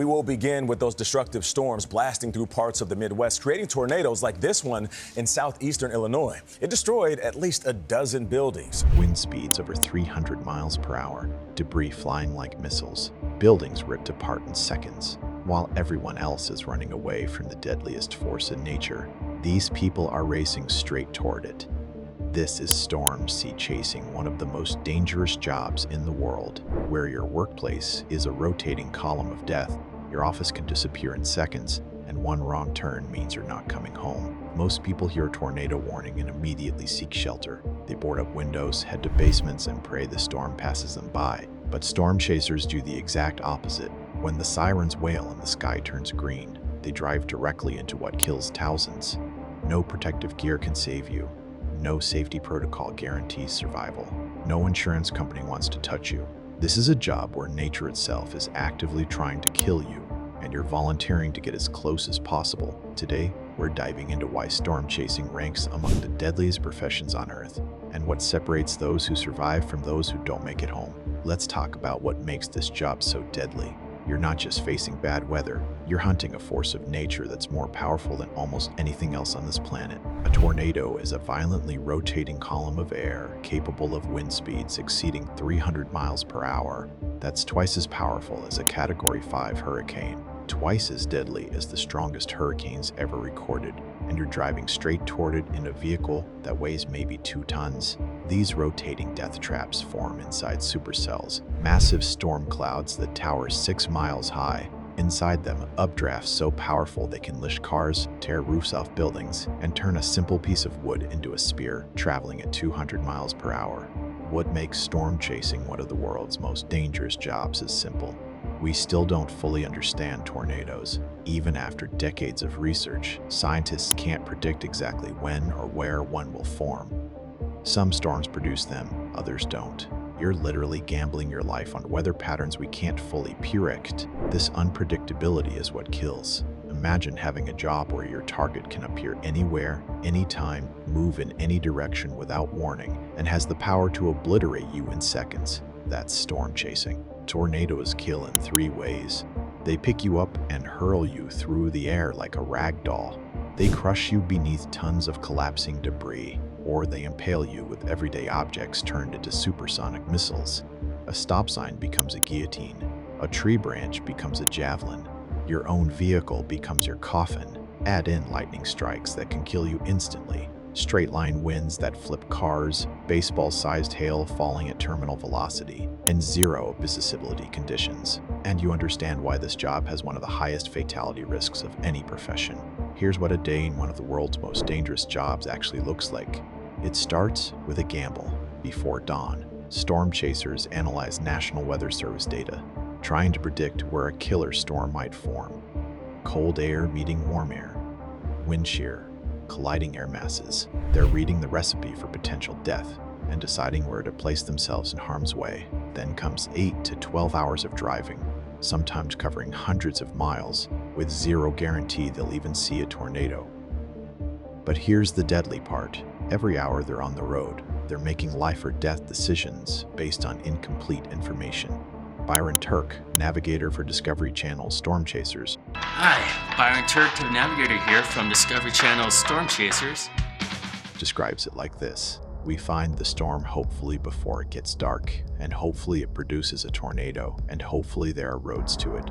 We will begin with those destructive storms blasting through parts of the Midwest, creating tornadoes like this one in southeastern Illinois. It destroyed at least a dozen buildings. Wind speeds over 300 miles per hour, debris flying like missiles, buildings ripped apart in seconds. While everyone else is running away from the deadliest force in nature, these people are racing straight toward it. This is storm sea chasing, one of the most dangerous jobs in the world. Where your workplace is a rotating column of death, your office can disappear in seconds, and one wrong turn means you're not coming home. Most people hear a tornado warning and immediately seek shelter. They board up windows, head to basements, and pray the storm passes them by. But storm chasers do the exact opposite. When the sirens wail and the sky turns green, they drive directly into what kills thousands. No protective gear can save you. No safety protocol guarantees survival. No insurance company wants to touch you. This is a job where nature itself is actively trying to kill you, and you're volunteering to get as close as possible. Today, we're diving into why storm chasing ranks among the deadliest professions on Earth, and what separates those who survive from those who don't make it home. Let's talk about what makes this job so deadly. You're not just facing bad weather, you're hunting a force of nature that's more powerful than almost anything else on this planet. A tornado is a violently rotating column of air capable of wind speeds exceeding 300 miles per hour. That's twice as powerful as a Category 5 hurricane, twice as deadly as the strongest hurricanes ever recorded, and you're driving straight toward it in a vehicle that weighs maybe 2 tons. These rotating death traps form inside supercells, massive storm clouds that tower 6 miles high. Inside them, updrafts so powerful they can lift cars, tear roofs off buildings, and turn a simple piece of wood into a spear, traveling at 200 miles per hour. What makes storm chasing one of the world's most dangerous jobs is simple. We still don't fully understand tornadoes. Even after decades of research, scientists can't predict exactly when or where one will form. Some storms produce them, others don't. You're literally gambling your life on weather patterns we can't fully predict. This unpredictability is what kills. Imagine having a job where your target can appear anywhere, anytime, move in any direction without warning, and has the power to obliterate you in seconds. That's storm chasing. Tornadoes kill in 3 ways. They pick you up and hurl you through the air like a rag doll. They crush you beneath tons of collapsing debris, or they impale you with everyday objects turned into supersonic missiles. A stop sign becomes a guillotine. A tree branch becomes a javelin. Your own vehicle becomes your coffin. Add in lightning strikes that can kill you instantly. Straight-line winds that flip cars, baseball-sized hail falling at terminal velocity, and zero visibility conditions. And you understand why this job has one of the highest fatality risks of any profession. Here's what a day in one of the world's most dangerous jobs actually looks like. It starts with a gamble. Before dawn, storm chasers analyze National Weather Service data, trying to predict where a killer storm might form. Cold air meeting warm air, wind shear, colliding air masses. They're reading the recipe for potential death and deciding where to place themselves in harm's way. Then comes 8 to 12 hours of driving, sometimes covering hundreds of miles, with zero guarantee they'll even see a tornado. But here's the deadly part. Every hour they're on the road, they're making life or death decisions based on incomplete information. Byron Turk, navigator for Discovery Channel's Storm Chasers. Hi, Byron Turk, the navigator here from Discovery Channel's Storm Chasers. Describes it like this. We find the storm hopefully before it gets dark, and hopefully it produces a tornado, and hopefully there are roads to it.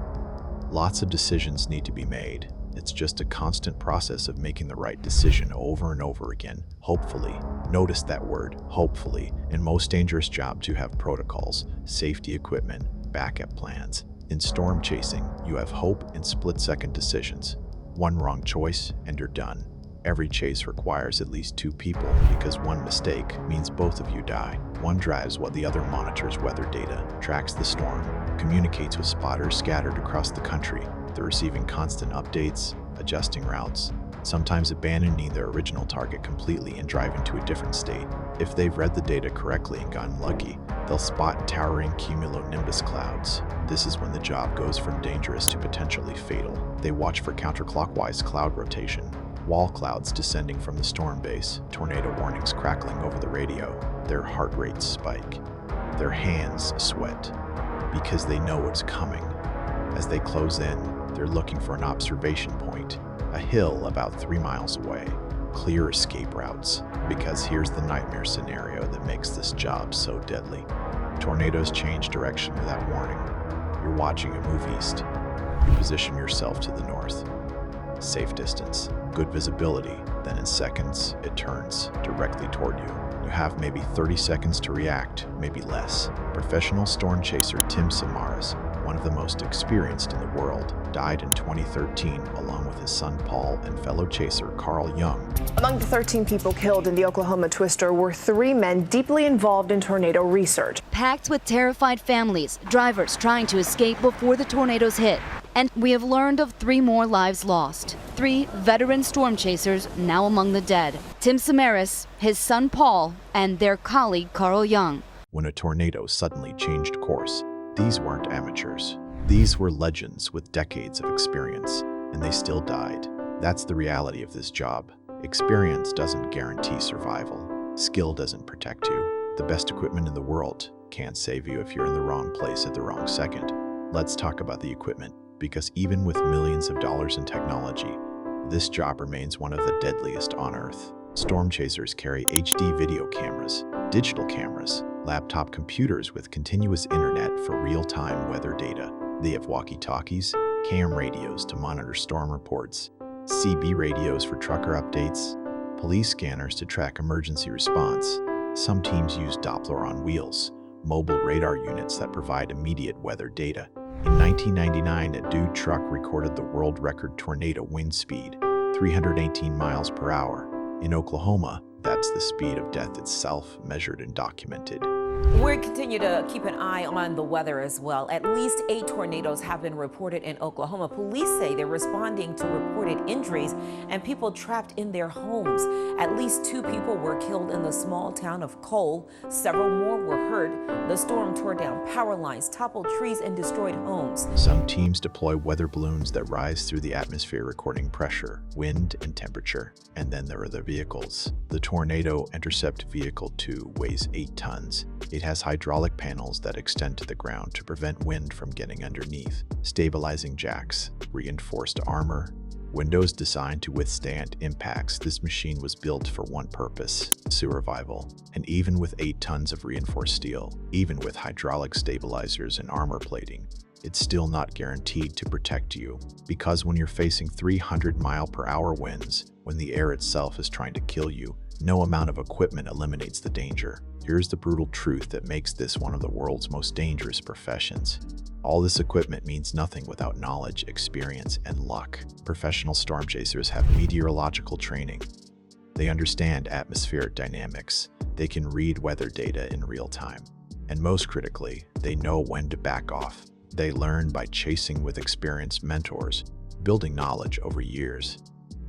Lots of decisions need to be made. It's just a constant process of making the right decision over and over again. Hopefully. Notice that word, hopefully. In most dangerous jobs, you have protocols, safety equipment, backup plans. In storm chasing, you have hope and split-second decisions. One wrong choice, and you're done. Every chase requires at least 2 people because one mistake means both of you die. One drives while the other monitors weather data, tracks the storm, communicates with spotters scattered across the country. They're receiving constant updates, adjusting routes, sometimes abandoning their original target completely and driving to a different state. If they've read the data correctly and gotten lucky, they'll spot towering cumulonimbus clouds. This is when the job goes from dangerous to potentially fatal. They watch for counterclockwise cloud rotation, wall clouds descending from the storm base, tornado warnings crackling over the radio. Their heart rates spike. Their hands sweat because they know what's coming. As they close in, they're looking for an observation point, a hill about 3 miles away. Clear escape routes, because here's the nightmare scenario that makes this job so deadly. Tornadoes change direction without warning. You're watching a move east. You position yourself to the north. Safe distance, good visibility, then in seconds, it turns directly toward you. You have maybe 30 seconds to react, maybe less. Professional storm chaser Tim Samaras, one of the most experienced in the world, died in 2013 along with his son Paul and fellow chaser Carl Young. Among the 13 people killed in the Oklahoma twister were 3 men deeply involved in tornado research. Packed with terrified families, drivers trying to escape before the tornadoes hit. And we have learned of 3 more lives lost. 3 veteran storm chasers now among the dead. Tim Samaras, his son Paul, and their colleague Carl Young. When a tornado suddenly changed course, these weren't amateurs. These were legends with decades of experience, and they still died. That's the reality of this job. Experience doesn't guarantee survival. Skill doesn't protect you. The best equipment in the world can't save you if you're in the wrong place at the wrong second. Let's talk about the equipment, because even with millions of dollars in technology, this job remains one of the deadliest on Earth. Storm chasers carry HD video cameras, digital cameras, laptop computers with continuous internet for real-time weather data. They have walkie-talkies, cam radios to monitor storm reports, CB radios for trucker updates, police scanners to track emergency response. Some teams use Doppler on wheels, mobile radar units that provide immediate weather data. In 1999, a dude truck recorded the world record tornado wind speed, 318 miles per hour. In Oklahoma, that's the speed of death itself, measured and documented. We continue to keep an eye on the weather as well. At least 8 tornadoes have been reported in Oklahoma. Police say they're responding to reported injuries and people trapped in their homes. At least 2 people were killed in the small town of Cole. Several more were hurt. The storm tore down power lines, toppled trees, and destroyed homes. Some teams deploy weather balloons that rise through the atmosphere, recording pressure, wind, and temperature. And then there are the vehicles. The Tornado Intercept Vehicle 2 weighs 8 tons. It has hydraulic panels that extend to the ground to prevent wind from getting underneath, stabilizing jacks, reinforced armor, windows designed to withstand impacts. This machine was built for one purpose: survival. And even with 8 tons of reinforced steel, even with hydraulic stabilizers and armor plating, it's still not guaranteed to protect you, because when you're facing 300-mile-per-hour winds, when the air itself is trying to kill you, no amount of equipment eliminates the danger. Here's the brutal truth that makes this one of the world's most dangerous professions. All this equipment means nothing without knowledge, experience, and luck. Professional storm chasers have meteorological training. They understand atmospheric dynamics. They can read weather data in real time. And most critically, they know when to back off. They learn by chasing with experienced mentors, building knowledge over years.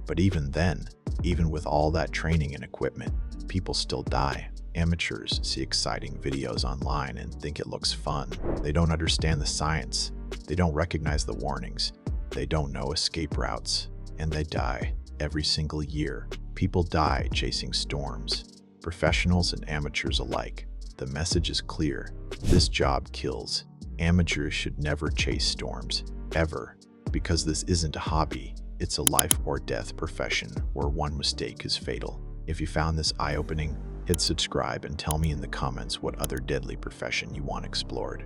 But even then, even with all that training and equipment, people still die. Amateurs see exciting videos online and think it looks fun. They don't understand the science. They don't recognize the warnings. They don't know escape routes. And they die every single year. People die chasing storms. Professionals and amateurs alike. The message is clear. This job kills. Amateurs should never chase storms, ever, because this isn't a hobby. It's a life or death profession where one mistake is fatal. If you found this eye-opening, hit subscribe and tell me in the comments what other deadly profession you want explored.